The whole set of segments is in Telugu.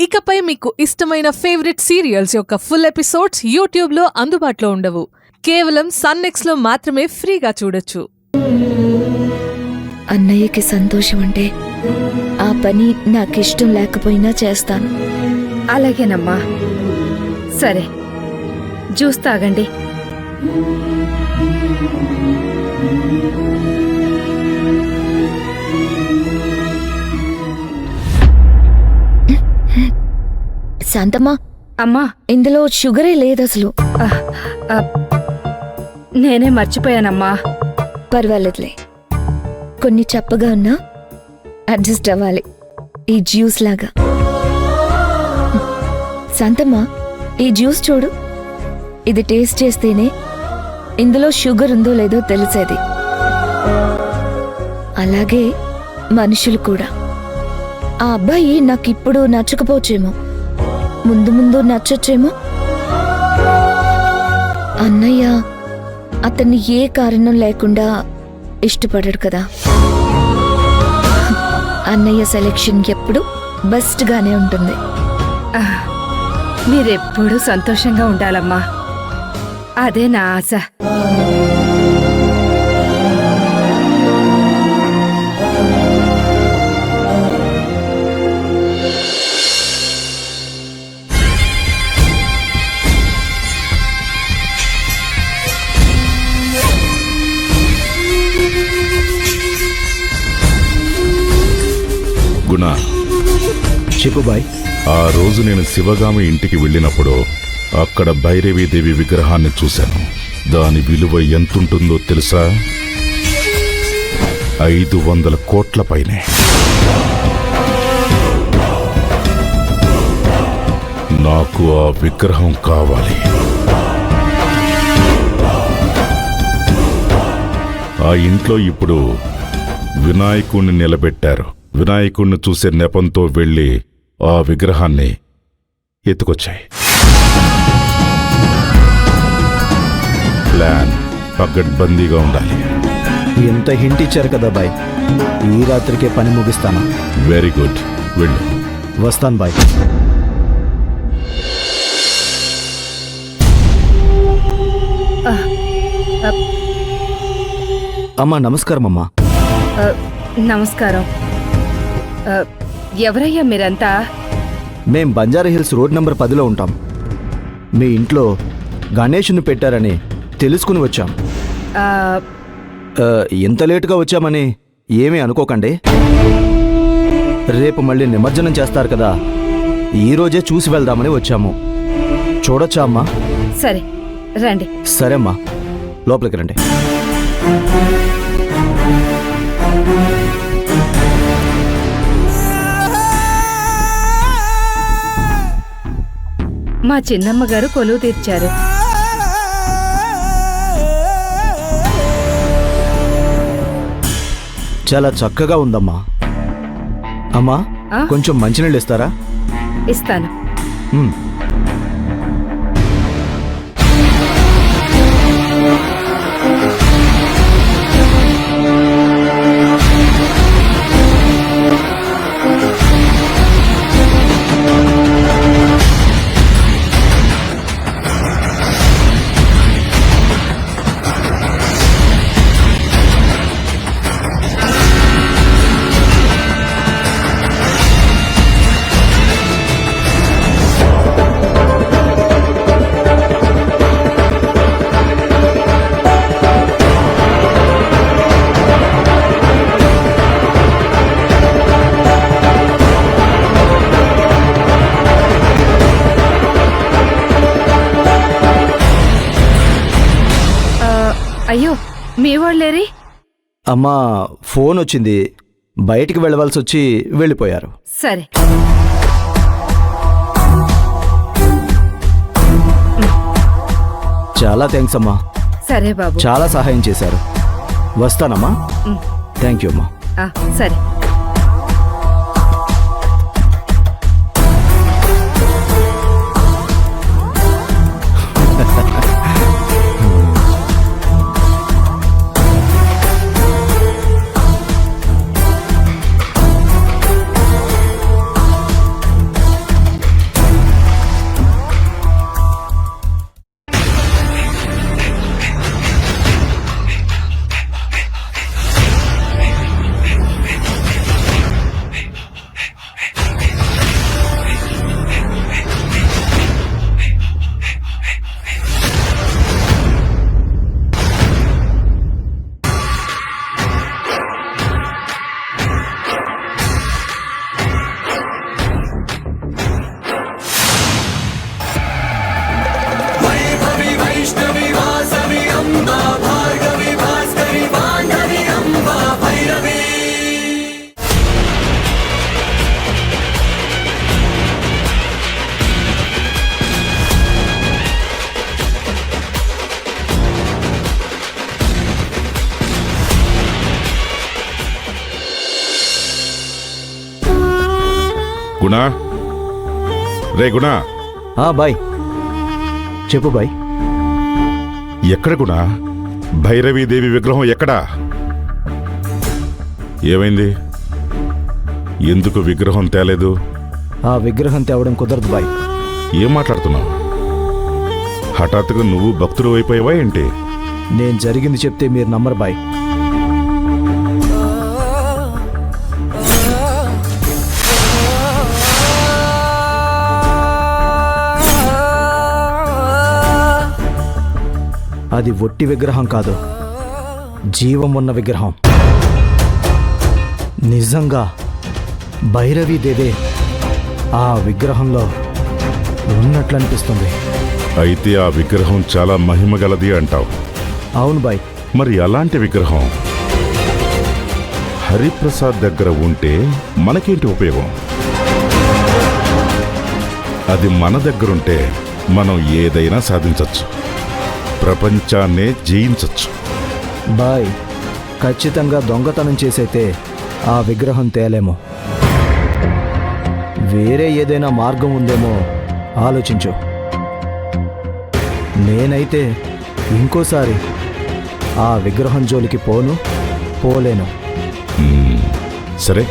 ఇకపై మీకు ఇష్టమైన ఫేవరెట్ సీరియల్స్ యొక్క ఫుల్ ఎపిసోడ్స్ యూట్యూబ్లో అందుబాటులో ఉండవు. కేవలం సన్నెక్స్లో మాత్రమే ఫ్రీగా చూడొచ్చు. అన్నయ్యకి సంతోషం అంటే ఆ పని నాకిష్టం లేకపోయినా చేస్తాను. అలాగేనమ్మా. సరే, జ్యూస్ తాగండి. శాంతమ్మా, అమ్మా, ఇందులో షుగరే లేదసలు. నేనే మర్చిపోయానమ్మా. పర్వాలేదులే, కొన్ని చప్పగా ఉన్నా అడ్జస్ట్ అవ్వాలి, ఈ జ్యూస్ లాగా. శాంతమ్మా, ఈ జ్యూస్ చూడు, ఇది టేస్ట్ చేస్తేనే ఇందులో షుగర్ ఉందో లేదో తెలిసేది. అలాగే మనుషులు కూడా. ఆ అబ్బాయి నాకిప్పుడు నచ్చకపోవచ్చేమో, ముందు ముందు నచ్చొచ్చేమో. అన్నయ్య అతన్ని ఏ కారణం లేకుండా ఇష్టపడాడు కదా. అన్నయ్య సెలెక్షన్ ఎప్పుడు బెస్ట్ గానే ఉంటుంది. మీరెప్పుడూ సంతోషంగా ఉండాలమ్మా, అదే నా ఆశ. గుణ, చెప్పు బాయ్. ఆ రోజు నేను శివగామి ఇంటికి వెళ్ళినప్పుడు అక్కడ భైరవీదేవి విగ్రహాన్ని చూశాను. దాని విలువ ఎంతుంటుందో తెలుసా? 500 కోట్ల పైనే. నాకు ఆ విగ్రహం కావాలి. ఆ ఇంట్లో ఇప్పుడు వినాయకుణ్ణి నిలబెట్టారు. వినాయకుణ్ణి చూసే నెపంతో వెళ్ళి ఆ విగ్రహాన్ని ఎత్తుకొచ్చాయి. ప్లాన్ పకడ్బందీగా ఉండాలి. ఎంత హింట్ ఇచ్చారు కదా బాయ్, ఈ రాత్రికే పని ముగిస్తాను. వెరీ గుడ్, వెళ్ళు. వస్తాను బాయ్. అమ్మా, నమస్కారం అమ్మా. నమస్కారం. ఎవరయ్యా మీరంతా? మేం బంజారా హిల్స్ రోడ్ నెంబర్ 10లో ఉంటాం. మీ ఇంట్లో గణేష్ను పెట్టారని తెలుసుకుని వచ్చాం. ఎంత లేటుగా వచ్చామని ఏమీ అనుకోకండి. రేపు మళ్ళీ నిమజ్జనం చేస్తారు కదా, ఈరోజే చూసి వెళ్దామని వచ్చాము. చూడొచ్చా అమ్మా? సరే రండి. సరే అమ్మా, లోపలికి రండి. మా చిన్నమ్మ గారు కొలువు తీర్చారు. చాలా చక్కగా ఉందమ్మా. అమ్మా, కొంచెం మంచినీళ్ళు ఇస్తారా? ఇస్తాను. అయ్యో, మీ వాళ్ళేరి? అమ్మా, ఫోన్ వచ్చింది, బయటికి వెళ్ళవలసి వచ్చి వెళ్ళిపోయారు. సరే. చాలా థ్యాంక్స్ అమ్మా. సరే బాబు. చాలా సహాయం చేశారు. వస్తానమ్మా. థ్యాంక్ యూ అమ్మా. సరే. గుణా, రే గుణా, బాయ్ చెప్పు బాయ్. ఎక్కడ గుణా? భైరవీదేవి విగ్రహం ఎక్కడా? ఏమైంది? ఎందుకు విగ్రహం తేలేదు? ఆ విగ్రహం తేవడం కుదరదు బాయ్. ఏం మాట్లాడుతున్నావు? హఠాత్తుగా నువ్వు భక్తుడు అయిపోయావా ఏంటి? నేను జరిగింది చెప్తే మీరు నమ్మరు బాయ్. అది ఒట్టి విగ్రహం కాదు, జీవం ఉన్న విగ్రహం. నిజంగా భైరవీదేవే ఆ విగ్రహంలో ఉన్నట్లు అనిపిస్తుంది. అయితే ఆ విగ్రహం చాలా మహిమగలది అంటావు. అవును బాయ్. మరి అలాంటి విగ్రహం హరిప్రసాద్ దగ్గర ఉంటే మనకేంటి ఉపయోగం? అది మన దగ్గరుంటే మనం ఏదైనా సాధించచ్చు, ప్రపంచాన్నే జయించచ్చు. బాయ్, ఖచ్చితంగా దొంగతనం చేసైతే ఆ విగ్రహం తేలేమో. వేరే ఏదైనా మార్గం ఉందేమో ఆలోచించు. నేనైతే ఇంకోసారి ఆ విగ్రహం జోలికి పోలేను. సరే,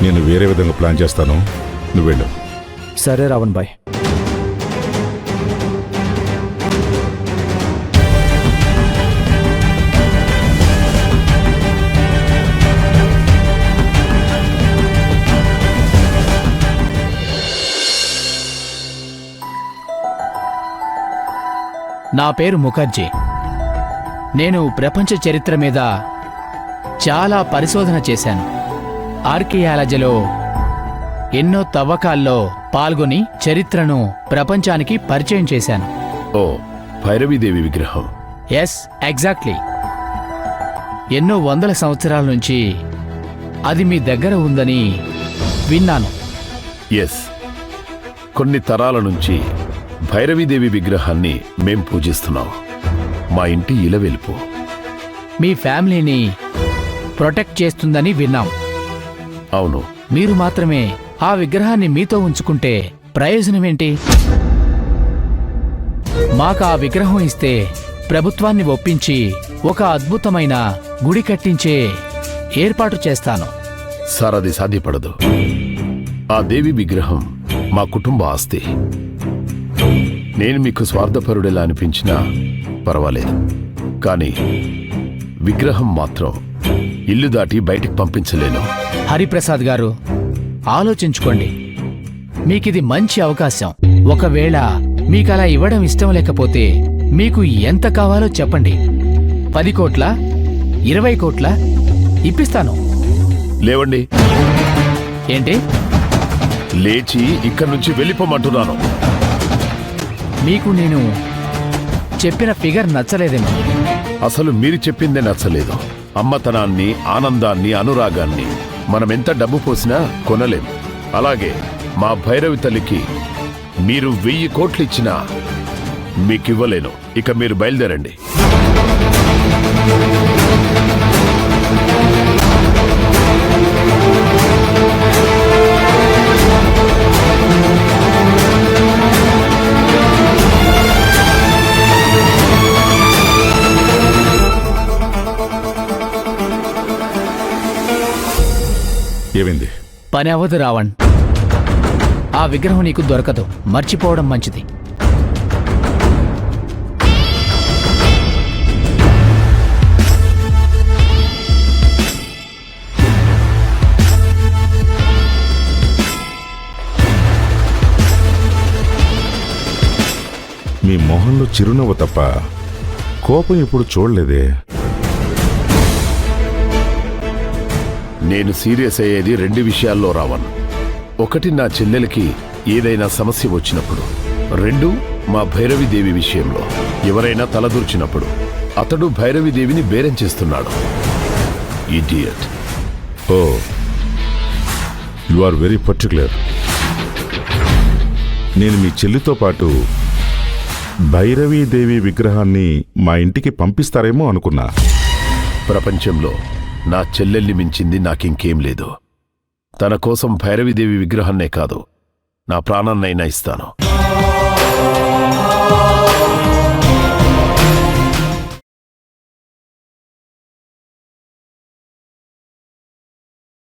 నేను వేరే విధంగా ప్లాన్ చేస్తాను, నువ్వు వెళ్ళు. సరే రావణ్ బాయ్. నా పేరు ముఖర్జీ. నేను ప్రపంచ చరిత్ర మీద చాలా పరిశోధన చేశాను. ఆర్కియాలజీలో ఎన్నో తవ్వకాల్లో పాల్గొని చరిత్రను ప్రపంచానికి పరిచయం చేశాను. ఓ, భైరవీదేవి విగ్రహం. Yes, exactly. ఎన్నో వందల సంవత్సరాల నుంచి అది మీ దగ్గర ఉందని విన్నాను. ఎస్, కొన్ని తరాల నుంచి భైరవీదేవి విగ్రహాన్ని మేం పూజిస్తున్నాం. మా ఇంటి ఇలవెలుపు. మీ ఫ్యామిలీని ప్రొటెక్ట్ చేస్తుందని విన్నాం. అవును. మీరు మాత్రమే ఆ విగ్రహాన్ని మీతో ఉంచుకుంటే ప్రయోజనమేంటి? మాకు ఆ విగ్రహం ఇస్తే ప్రభుత్వాన్ని ఒప్పించి ఒక అద్భుతమైన గుడి కట్టించే ఏర్పాటు చేస్తాను. సార్, అది సాధ్యపడదు. ఆ దేవి విగ్రహం మా కుటుంబ ఆస్తి. నేను మీకు స్వార్థపరుడేలా అనిపించినా పర్వాలేదు, కానీ విగ్రహం మాత్రం ఇల్లు దాటి బయటికి పంపించలేను. హరిప్రసాద్ గారు, ఆలోచించుకోండి. మీకిది మంచి అవకాశం. ఒకవేళ మీకలా ఇవ్వడం ఇష్టం లేకపోతే మీకు ఎంత కావాలో చెప్పండి. 10 కోట్ల, 20 కోట్ల ఇప్పిస్తాను. లేవండి. ఏంటి? లేచి ఇక్కడి నుంచి వెళ్ళిపోమంటున్నాను. మీకు నేను చెప్పిన ఫిగర్ నచ్చలేదేమో. అసలు మీరు చెప్పిందే నచ్చలేదు. అమ్మతనాన్ని, ఆనందాన్ని, అనురాగాన్ని మనమెంత డబ్బు పోసినా కొనలేం. అలాగే మా భైరవి తల్లికి మీరు 1000 కోట్లు ఇచ్చినా మీకివ్వలేను. ఇక మీరు బయలుదేరండి. ఏమైంది? పని అవ్వదు రావణ్. ఆ విగ్రహం నీకు దొరకదు. మర్చిపోవడం మంచిది. మీ మొహంలో చిరునవ్వు తప్ప కోపం ఇప్పుడు చూడలేదే. నేను సీరియస్ అయ్యేది 2 విషయాల్లో రావణ్. ఒకటి, నా చెల్లెలకి ఏదైనా సమస్య వచ్చినప్పుడు. 2, మా భైరవీదేవి విషయంలో ఎవరైనా తలదూర్చినప్పుడు. అతడు భైరవీదేవిని బేరం చేస్తున్నాడు. ఇడియట్. ఓ, యు ఆర్ వెరీ పర్టిక్యులర్. నేను మీ చెల్లితో పాటు భైరవీదేవి విగ్రహాన్ని మా ఇంటికి పంపిస్తారేమో అనుకున్నా. ప్రపంచంలో నా చెల్లెల్ని మించింది నాకింకేం లేదు. తన కోసం భైరవీదేవి విగ్రహాన్నే కాదు నా ప్రాణాన్నైనా ఇస్తాను.